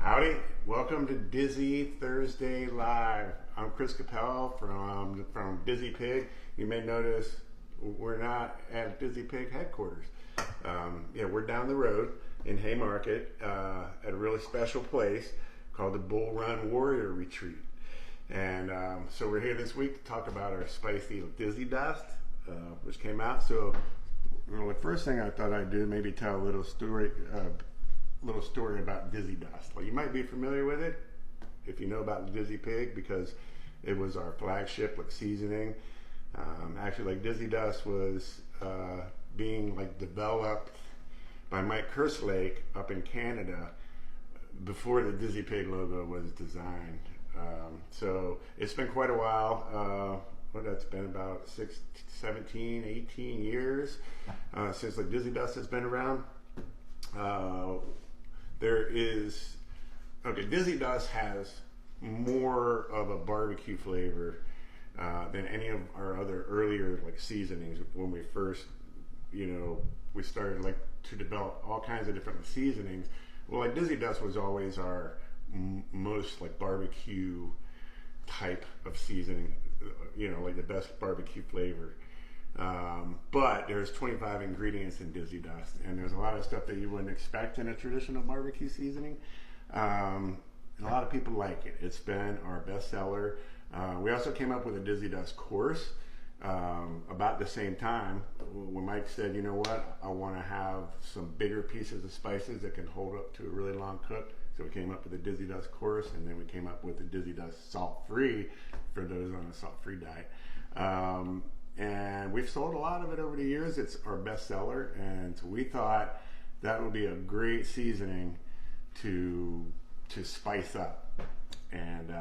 Howdy, welcome to Dizzy Thursday Live. I'm Chris Capel from Dizzy Pig. You may notice we're not at Dizzy Pig headquarters. We're down the road in Haymarket at a really special place called the Bull Run Warrior Retreat. And so we're here this week to talk about our spicy Dizzy Dust, which came out. So the first thing I thought I'd do, maybe tell a little story about Dizzy Dust. Well, you might be familiar with it if you know about Dizzy Pig, because it was our flagship seasoning. Actually, Dizzy Dust was being developed by Mike Kerslake up in Canada before the Dizzy Pig logo was designed. So it's been quite a while. That's been about 17, 18 years since Dizzy Dust has been around. Dizzy Dust has more of a barbecue flavor than any of our other earlier seasonings. When we first, we started to develop all kinds of different seasonings. Well, Dizzy Dust was always our most barbecue type of seasoning, the best barbecue flavor. But there's 25 ingredients in Dizzy Dust, and there's a lot of stuff that you wouldn't expect in a traditional barbecue seasoning. And a lot of people like it. It's been our best seller. We also came up with a Dizzy Dust course about the same time when Mike said, you know what, I want to have some bigger pieces of spices that can hold up to a really long cook. So we came up with the Dizzy Dust course, and then we came up with the Dizzy Dust salt-free for those on a salt-free diet. And we've sold a lot of it over the years. It's our best seller, and so we thought that would be a great seasoning to spice up. And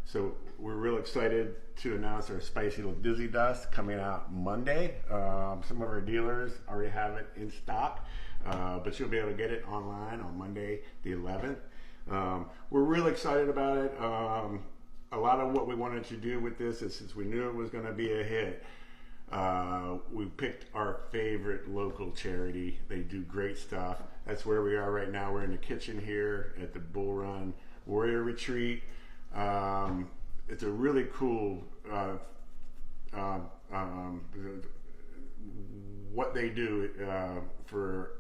so we're real excited to announce our spicy little Dizzy Dust coming out Monday. Some of our dealers already have it in stock, but you'll be able to get it online on Monday the 11th. We're really excited about it. A lot of what we wanted to do with this is, since we knew it was going to be a hit, we picked our favorite local charity. They do great stuff. That's where we are right now. We're in the kitchen here at the Bull Run Warrior Retreat. It's a really cool what they do for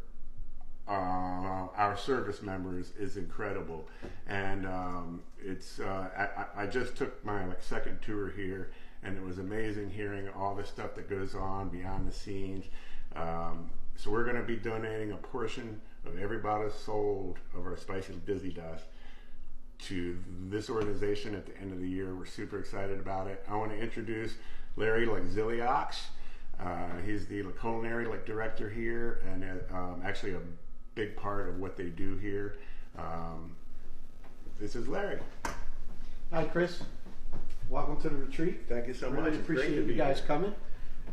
our service members is incredible. And I just took my second tour here, and it was amazing hearing all the stuff that goes on behind the scenes. So we're going to be donating a portion of every bottle sold of our spicy Dizzy Dust to this organization at the end of the year. We're super excited about it. I want to introduce Larry Zilliox. He's the Culinary director here, and actually a big part of what they do here. This is Larry. Hi, Chris. Welcome to the retreat. Thank you so much. Really appreciate you guys coming.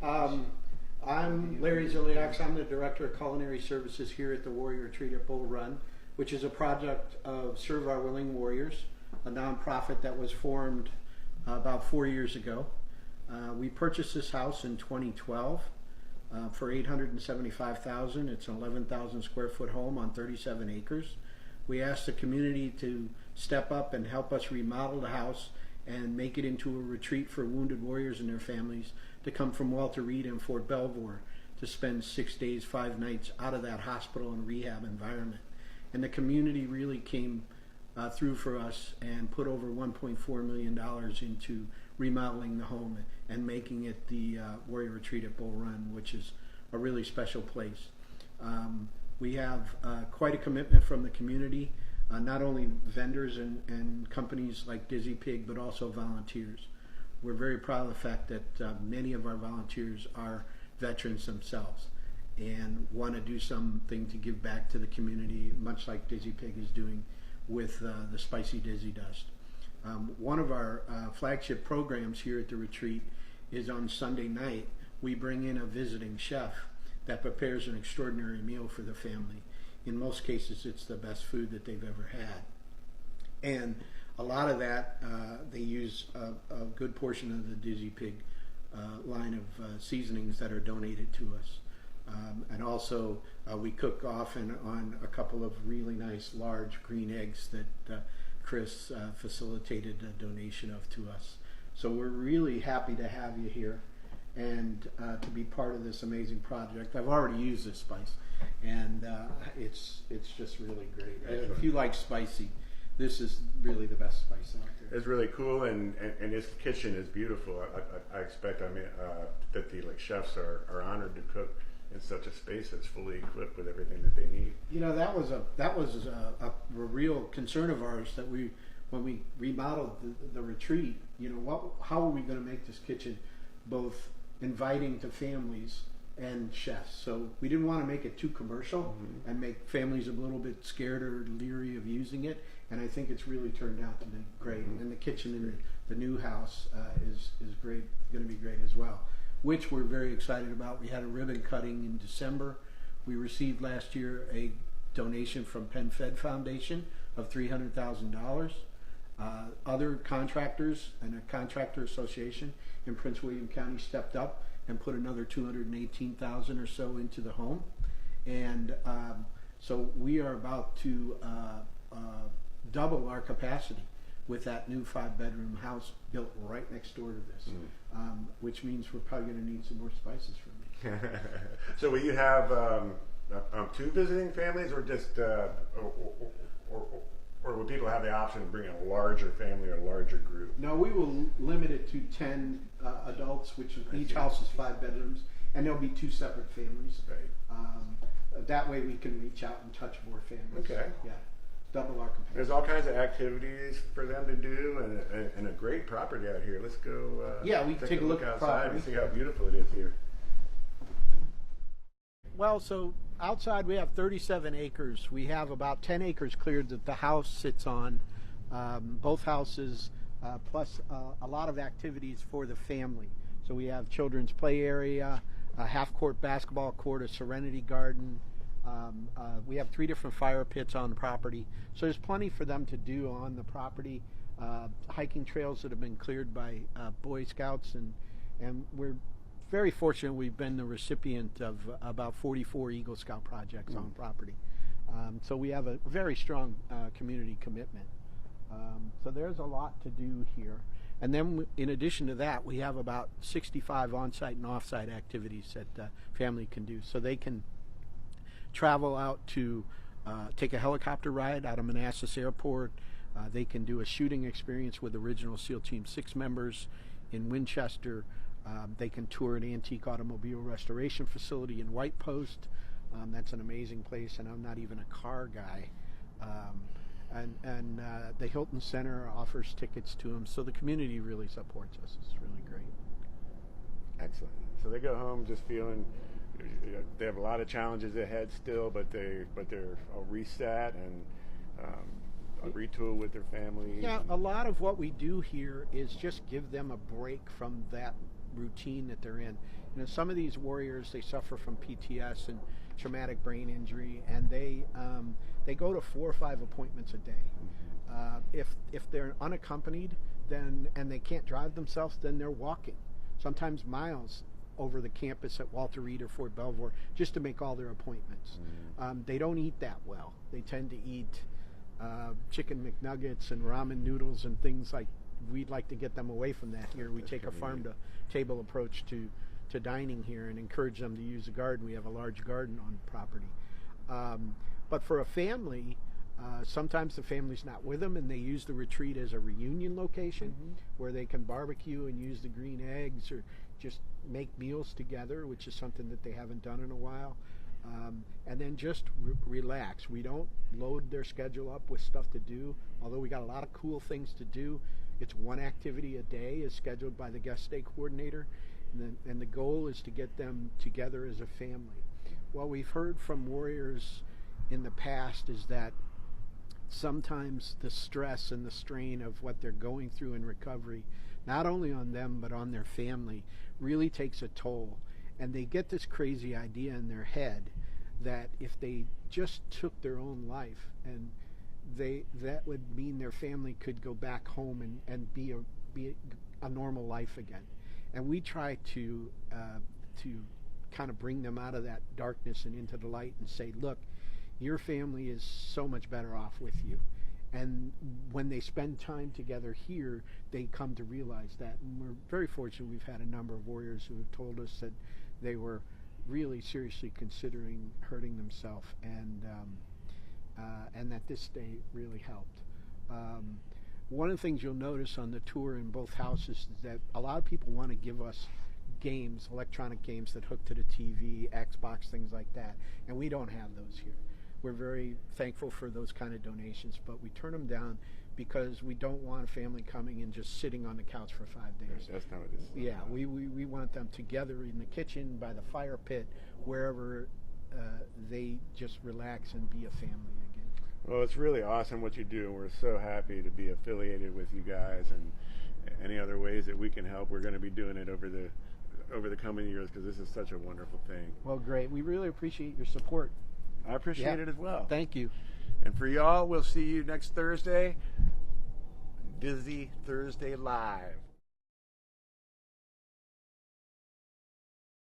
I'm Larry Zilliox. I'm the Director of Culinary Services here at the Warrior Retreat at Bull Run, which is a project of Serve Our Willing Warriors, a nonprofit that was formed about 4 years ago. We purchased this house in 2012 for $875,000. It's an 11,000 square foot home on 37 acres. We asked the community to step up and help us remodel the house and make it into a retreat for wounded warriors and their families to come from Walter Reed and Fort Belvoir to spend 6 days, 5 nights out of that hospital and rehab environment. And the community really came through for us and put over $1.4 million into remodeling the home and making it the Warrior Retreat at Bull Run, which is a really special place. We have quite a commitment from the community, not only vendors and companies like Dizzy Pig, but also volunteers. We're very proud of the fact that many of our volunteers are veterans themselves and want to do something to give back to the community, much like Dizzy Pig is doing with the Spicy Dizzy Dust. One of our flagship programs here at the retreat is on Sunday night. We bring in a visiting chef that prepares an extraordinary meal for the family. In most cases, it's the best food that they've ever had. And a lot of that, they use a good portion of the Dizzy Pig line of seasonings that are donated to us. And also we cook often on a couple of really nice large green eggs that Chris facilitated a donation of to us. So we're really happy to have you here and to be part of this amazing project. I've already used this spice, and it's just really great. If you like spicy, this is really the best spice out there. It's really cool, and his kitchen is beautiful. I expect, that the chefs are honored to cook in such a space that's fully equipped with everything that they need. You know, that was a real concern of ours, that when we remodeled the retreat, how are we going to make this kitchen both inviting to families and chefs? So we didn't want to make it too commercial and make families a little bit scared or leery of using it. And I think it's really turned out to be great. And the kitchen in the new house is great, going to be great as well, which we're very excited about. We had a ribbon cutting in December. We received last year a donation from Penn Fed Foundation of $300,000. Other contractors and a contractor association in Prince William County stepped up and put another $218,000 or so into the home. And so we are about to double our capacity with that new 5-bedroom house built right next door to this, which means we're probably going to need some more spices from you. So will you have 2 visiting families, or just or will people have the option of bringing a larger family or a larger group? No, we will limit it to 10 adults, which each house is 5 bedrooms, and there'll be 2 separate families. Right. That way we can reach out and touch more families. Okay. Yeah. Double our capacity. There's all kinds of activities for them to do, and a great property out here. Let's go. Yeah, we can take a look outside and see how beautiful it is here. Well, so outside we have 37 acres. We have about 10 acres cleared that the house sits on, both houses, plus a lot of activities for the family. So we have children's play area, a half-court basketball court, a serenity garden. We have 3 different fire pits on the property. So there's plenty for them to do on the property. Hiking trails that have been cleared by Boy Scouts, and we're very fortunate. We've been the recipient of about 44 Eagle Scout projects on property. So we have a very strong community commitment. So there's a lot to do here. And then in addition to that, we have about 65 on-site and off-site activities that the family can do. So they can travel out to take a helicopter ride out of Manassas Airport. They can do a shooting experience with original SEAL Team 6 members in Winchester. They can tour an antique automobile restoration facility in White Post. That's an amazing place, and I'm not even a car guy. And the Hilton Center offers tickets to them, so the community really supports us. It's really great. Excellent. So they go home just feeling they have a lot of challenges ahead still, but they're all reset and retool with their families. Yeah, a lot of what we do here is just give them a break from that routine that they're in. Some of these warriors, they suffer from PTS and traumatic brain injury, and they go to 4 or 5 appointments a day. If they're unaccompanied, then and they can't drive themselves, then they're walking, sometimes miles over the campus at Walter Reed or Fort Belvoir just to make all their appointments. They don't eat that well. They tend to eat chicken McNuggets and ramen noodles and things like. We'd like to get them away from that here. We take a farm-to-table approach to dining here and encourage them to use the garden. We have a large garden on property. But for a family, sometimes the family's not with them, and they use the retreat as a reunion location where they can barbecue and use the green eggs or just make meals together, which is something that they haven't done in a while. And then just relax. We don't load their schedule up with stuff to do, although we got a lot of cool things to do. It's 1 activity a day is scheduled by the guest stay coordinator, and the goal is to get them together as a family. What we've heard from warriors in the past is that sometimes the stress and the strain of what they're going through in recovery, not only on them but on their family, really takes a toll. And they get this crazy idea in their head that if they just took their own life, and that would mean their family could go back home and be a normal life again. And we try to kind of bring them out of that darkness and into the light and say, look, your family is so much better off with you. And when they spend time together here, they come to realize that. And we're very fortunate. We've had a number of warriors who have told us that they were really seriously considering hurting themselves, and that this day really helped. One of the things you'll notice on the tour in both houses is that a lot of people want to give us games, electronic games that hook to the TV, Xbox, things like that, and we don't have those here. We're very thankful for those kind of donations, but we turn them down because we don't want a family coming and just sitting on the couch for 5 days. Right, that's not what this is. Yeah, we want them together in the kitchen, by the fire pit, wherever they just relax and be a family again. Well, it's really awesome what you do, and we're so happy to be affiliated with you guys, and any other ways that we can help, we're going to be doing it over the coming years, because this is such a wonderful thing. Well, great. We really appreciate your support. I appreciate it as well. Thank you. And for y'all, we'll see you next Thursday. Dizzy Thursday Live.